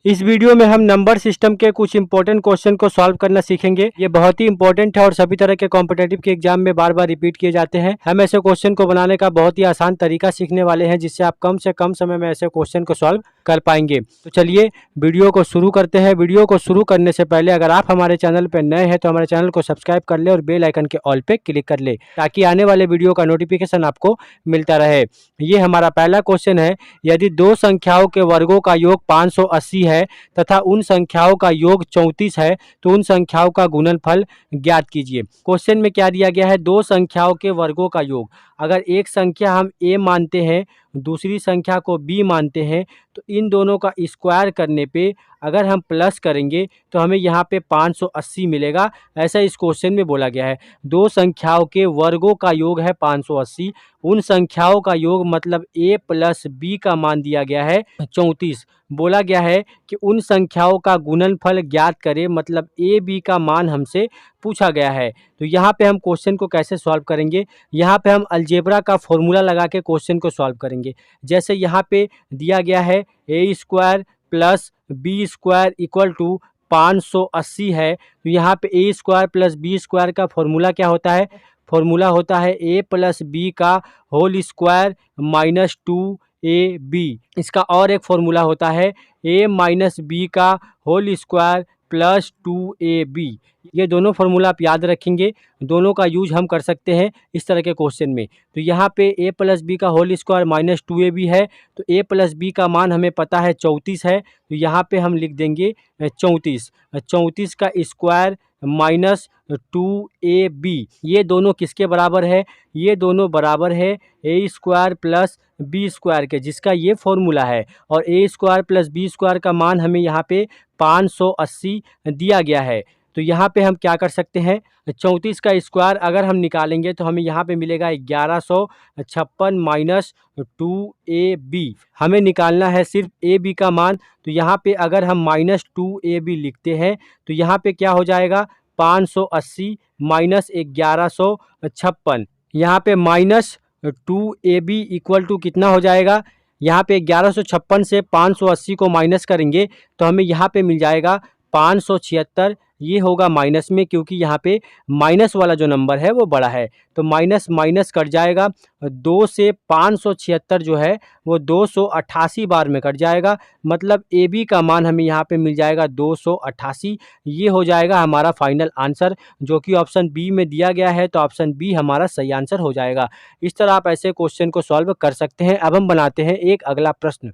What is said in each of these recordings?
इस वीडियो में हम नंबर सिस्टम के कुछ इंपॉर्टेंट क्वेश्चन को सॉल्व करना सीखेंगे। ये बहुत ही इंपॉर्टेंट है और सभी तरह के कॉम्पिटेटिव के एग्जाम में बार बार रिपीट किए जाते हैं। हम ऐसे क्वेश्चन को बनाने का बहुत ही आसान तरीका सीखने वाले हैं, जिससे आप कम से कम समय में ऐसे क्वेश्चन को सॉल्व कर पाएंगे। तो चलिए वीडियो को शुरू करते हैं। वीडियो को शुरू करने से पहले अगर आप हमारे चैनल पर नए हैं तो हमारे चैनल को सब्सक्राइब कर ले और बेल आइकन के ऑल पे क्लिक कर ले, ताकि आने वाले वीडियो का नोटिफिकेशन आपको मिलता रहे। ये हमारा पहला क्वेश्चन है। यदि दो संख्याओं के वर्गों का योग 580 है तथा उन संख्याओं का योग 34 है, तो उन संख्याओं का गुणनफल ज्ञात कीजिए। क्वेश्चन में क्या दिया गया है? दो संख्याओं के वर्गों का योग। अगर एक संख्या हम a मानते हैं, दूसरी संख्या को b मानते हैं, तो इन दोनों का स्क्वायर करने पे अगर हम प्लस करेंगे तो हमें यहाँ पे 580 मिलेगा। ऐसा इस क्वेश्चन में बोला गया है। दो संख्याओं के वर्गों का योग है 580। उन संख्याओं का योग मतलब a प्लस b का मान दिया गया है 34। बोला गया है कि उन संख्याओं का गुणनफल ज्ञात करें, मतलब a b का मान हमसे पूछा गया है। तो यहाँ पे हम क्वेश्चन को कैसे सॉल्व करेंगे? यहाँ पे हम अलजेब्रा का फॉर्मूला लगा के क्वेश्चन को सॉल्व करेंगे। जैसे यहाँ पे दिया गया है a square plus B square equal to 580 है, तो यहाँ पे a square plus B square का फॉर्मूला क्या होता है? फॉर्मूला होता है a प्लस बी का होल स्क्वायर माइनस 2ab। इसका और एक फॉर्मूला होता है a माइनस बी का होल स्क्वायर प्लस 2ab। ये दोनों फार्मूला आप याद रखेंगे, दोनों का यूज हम कर सकते हैं इस तरह के क्वेश्चन में। तो यहाँ पे a प्लस बी का होल स्क्वायर माइनस 2ab है, तो a प्लस बी का मान हमें पता है 34 है, तो यहाँ पे हम लिख देंगे 34। 34 का स्क्वायर माइनस 2ab। ये दोनों किसके बराबर है? ये दोनों बराबर है a square plus B square के, जिसका ये फॉर्मूला है। और a square plus B square का मान हमें यहाँ पे 580 दिया गया है। तो यहाँ पे हम क्या कर सकते हैं? 34 का स्क्वायर अगर हम निकालेंगे तो हमें यहाँ पे मिलेगा 1156 माइनस 2ab। हमें निकालना है सिर्फ ab का मान। तो यहाँ पे अगर हम माइनस 2ab लिखते हैं तो यहाँ पे क्या हो जाएगा? 580 माइनस 1156। यहाँ पे माइनस 2ab इक्वल टू कितना हो जाएगा? यहाँ पे 1156 से 580 को माइनस करेंगे तो हमें यहाँ पे मिल जाएगा 576। ये होगा माइनस में, क्योंकि यहाँ पे माइनस वाला जो नंबर है वो बड़ा है, तो माइनस माइनस कट जाएगा। 2 से 576 जो है वो 288 बार में कट जाएगा, मतलब ए बी का मान हमें यहाँ पे मिल जाएगा 288। ये हो जाएगा हमारा फाइनल आंसर, जो कि ऑप्शन बी में दिया गया है। तो ऑप्शन बी हमारा सही आंसर हो जाएगा। इस तरह आप ऐसे क्वेश्चन को सॉल्व कर सकते हैं। अब हम बनाते हैं एक अगला प्रश्न।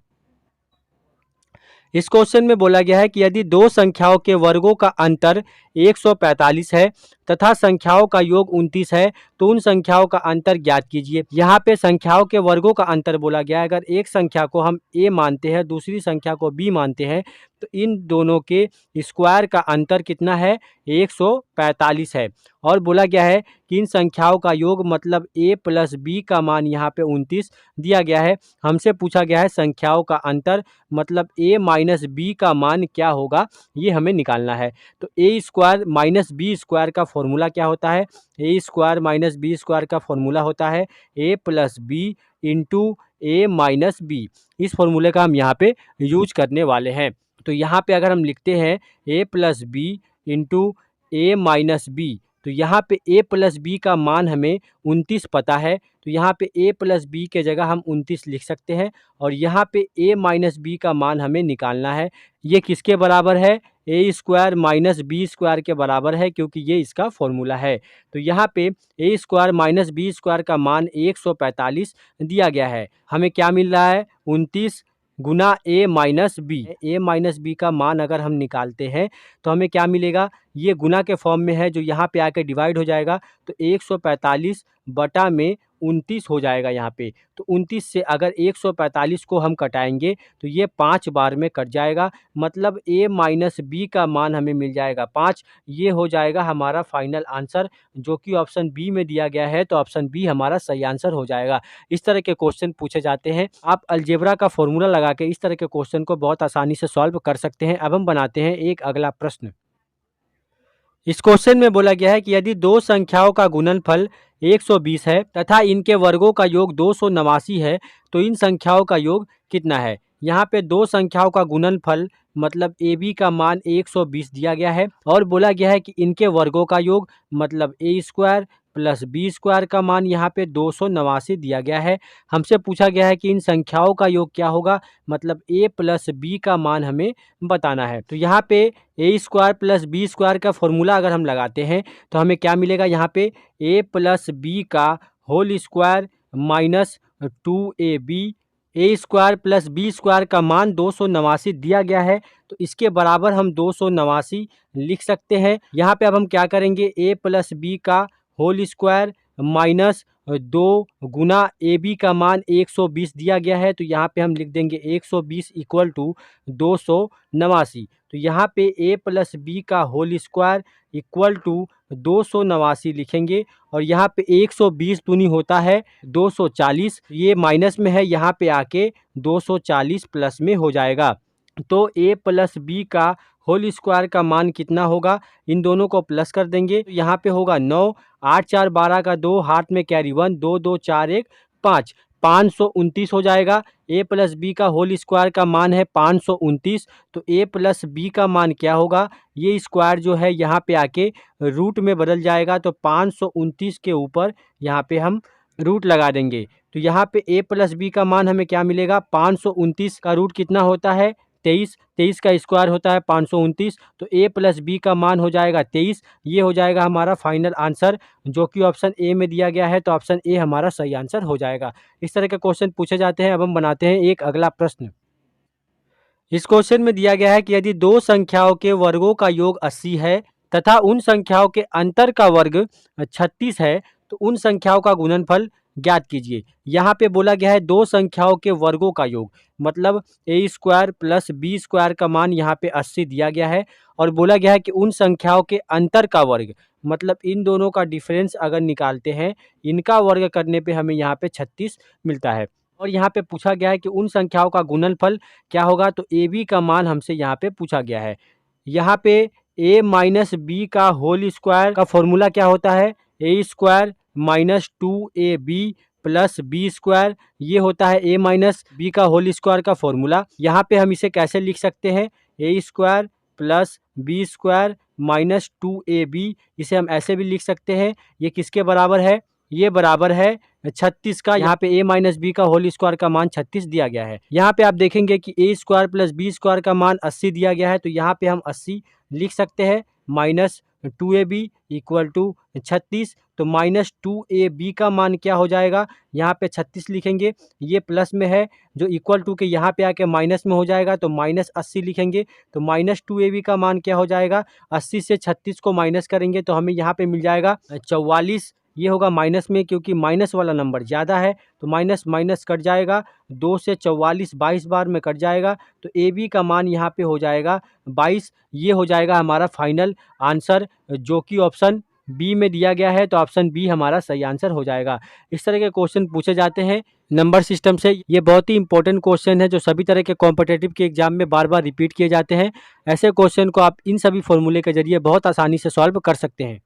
इस क्वेश्चन में बोला गया है कि यदि दो संख्याओं के वर्गों का अंतर 145 है तथा संख्याओं का योग 29 है, तो उन संख्याओं का अंतर ज्ञात कीजिए। यहाँ पे संख्याओं के वर्गों का अंतर बोला गया है। अगर एक संख्या को हम a मानते हैं, दूसरी संख्या को b मानते हैं, तो इन दोनों के स्क्वायर का अंतर कितना है? 145 है। और बोला गया है कि इन संख्याओं का योग मतलब a प्लस बी का मान यहाँ पे 29 दिया गया है। हमसे पूछा गया है संख्याओं का अंतर मतलब a माइनस बी का मान क्या होगा, ये हमें निकालना है। तो a square minus B square का फॉर्मूला क्या होता है? a square minus B square का फॉर्मूला होता है a plus B into a minus B. इस फॉर्मूले का हम यहाँ पे यूज करने वाले हैं। तो यहाँ पे अगर हम लिखते हैं a plus B into a minus B, तो यहाँ पे a प्लस बी का मान हमें 29 पता है, तो यहाँ पे a प्लस बी के जगह हम 29 लिख सकते हैं। और यहाँ पे a माइनस बी का मान हमें निकालना है। ये किसके बराबर है? a square minus B square के बराबर है, क्योंकि ये इसका फॉर्मूला है। तो यहाँ पे a square minus B square का मान 145 दिया गया है। हमें क्या मिल रहा है? 29 गुना a minus B. a minus B का मान अगर हम निकालते हैं तो हमें क्या मिलेगा? ये गुना के फॉर्म में है, जो यहाँ पे आके डिवाइड हो जाएगा, तो 145 बटा में 29 हो जाएगा यहाँ पे। तो 29 से अगर 145 को हम कटाएंगे तो ये 5 बार में कट जाएगा, मतलब a माइनस बी का मान हमें मिल जाएगा 5। ये हो जाएगा हमारा फाइनल आंसर, जो कि ऑप्शन बी में दिया गया है। तो ऑप्शन बी हमारा सही आंसर हो जाएगा। इस तरह के क्वेश्चन पूछे जाते हैं। आप अलजेब्रा का फॉर्मूला लगा के इस तरह के क्वेश्चन को बहुत आसानी से सॉल्व कर सकते हैं। अब हम बनाते हैं एक अगला प्रश्न। इस क्वेश्चन में बोला गया है कि यदि दो संख्याओं का गुणनफल 120 है तथा इनके वर्गों का योग 289 है, तो इन संख्याओं का योग कितना है? यहाँ पे दो संख्याओं का गुणनफल मतलब ए बी का मान 120 दिया गया है और बोला गया है कि इनके वर्गों का योग मतलब ए स्क्वायर प्लस बी स्क्वायर का मान यहाँ पे 289 दिया गया है। हमसे पूछा गया है कि इन संख्याओं का योग क्या होगा, मतलब ए प्लस बी का मान हमें बताना है। तो यहाँ पे ए स्क्वायर प्लस बी स्क्वायर का फॉर्मूला अगर हम लगाते हैं तो हमें क्या मिलेगा, यहाँ पे ए प्लस बी का होल स्क्वायर माइनस 2ab, ए स्क्वायर प्लस बी स्क्वायर का मान 289 दिया गया है तो इसके बराबर हम 289 लिख सकते हैं। यहाँ पे अब हम क्या करेंगे, ए प्लस बी का होल स्क्वायर माइनस 2 गुना ए बी का मान 120 दिया गया है तो यहाँ पे हम लिख देंगे 120 इक्वल टू 289। तो यहाँ पे ए प्लस बी का होल स्क्वायर इक्वल टू 289 लिखेंगे और यहाँ पे 120 दूनी होता है 240, ये माइनस में है, यहाँ पे आके 240 प्लस में हो जाएगा। तो ए प्लस बी का होल स्क्वायर का मान कितना होगा, इन दोनों को प्लस कर देंगे तो यहाँ पे होगा 9, 8 4 12 का 2, हाथ में कैरी 1, 2 2 4 1 5, 529 हो जाएगा। ए प्लस बी का होल स्क्वायर का मान है 529, तो ए प्लस बी का मान क्या होगा, ये स्क्वायर जो है यहाँ पे आके रूट में बदल जाएगा तो 529 के ऊपर यहाँ पे हम रूट लगा देंगे। तो यहाँ पे ए प्लस बी का मान हमें क्या मिलेगा, 529 का रूट कितना होता है 23, 23 का स्क्वायर होता है 529, तो ए प्लस बी का मान हो जाएगा 23। ये हो जाएगा हमारा फाइनल आंसर जो कि ऑप्शन ए में दिया गया है, तो ऑप्शन ए हमारा सही आंसर हो जाएगा। इस तरह के क्वेश्चन पूछे जाते हैं। अब हम बनाते हैं एक अगला प्रश्न। इस क्वेश्चन में दिया गया है कि यदि दो संख्याओं के वर्गों का योग 80 है तथा उन संख्याओं के अंतर का वर्ग 36 है तो उन संख्याओं का गुणनफल ज्ञात कीजिए। यहाँ पे बोला गया है दो संख्याओं के वर्गों का योग, मतलब ए स्क्वायर प्लस बी स्क्वायर का मान यहाँ पे 80 दिया गया है और बोला गया है कि उन संख्याओं के अंतर का वर्ग, मतलब इन दोनों का डिफरेंस अगर निकालते हैं, इनका वर्ग करने पे हमें यहाँ पे 36 मिलता है। और यहाँ पे पूछा गया है कि उन संख्याओं का गुणनफल क्या होगा, तो ए बी का मान हमसे यहाँ पे पूछा गया है। यहाँ पे ए माइनस बी का होल स्क्वायर का फॉर्मूला क्या होता है, A square minus 2ab plus B square, ये होता है ए माइनस बी का होल स्क्वायर का फॉर्मूला। यहाँ पे हम इसे कैसे लिख सकते हैं, A square plus B square minus 2ab, इसे हम ऐसे भी लिख सकते हैं। ये किसके बराबर है, ये बराबर है 36 का। यहाँ पे ए माइनस बी का होल स्क्वायर का मान 36 दिया गया है। यहाँ पे आप देखेंगे कि ए स्क्वायर प्लस बी स्क्वायर का मान 80 दिया गया है, तो यहाँ पे हम 80 लिख सकते हैं माइनस 2ab इक्वल टू 36। तो माइनस 2ab का मान क्या हो जाएगा, यहाँ पे 36 लिखेंगे, ये प्लस में है जो इक्वल टू के यहाँ पे आके माइनस में हो जाएगा तो माइनस 80 लिखेंगे। तो माइनस 2ab का मान क्या हो जाएगा, 80 से 36 को माइनस करेंगे तो हमें यहाँ पे मिल जाएगा 44। ये होगा माइनस में क्योंकि माइनस वाला नंबर ज़्यादा है तो माइनस माइनस कट जाएगा, 2 से 44 22 बार में कट जाएगा तो ए बी का मान यहाँ पे हो जाएगा 22। ये हो जाएगा हमारा फाइनल आंसर जो कि ऑप्शन बी में दिया गया है, तो ऑप्शन बी हमारा सही आंसर हो जाएगा। इस तरह के क्वेश्चन पूछे जाते हैं नंबर सिस्टम से। ये बहुत ही इंपॉर्टेंट क्वेश्चन है जो सभी तरह के कॉम्पिटिटिव के एग्जाम में बार बार रिपीट किए जाते हैं। ऐसे क्वेश्चन को आप इन सभी फॉर्मूले के जरिए बहुत आसानी से सॉल्व कर सकते हैं।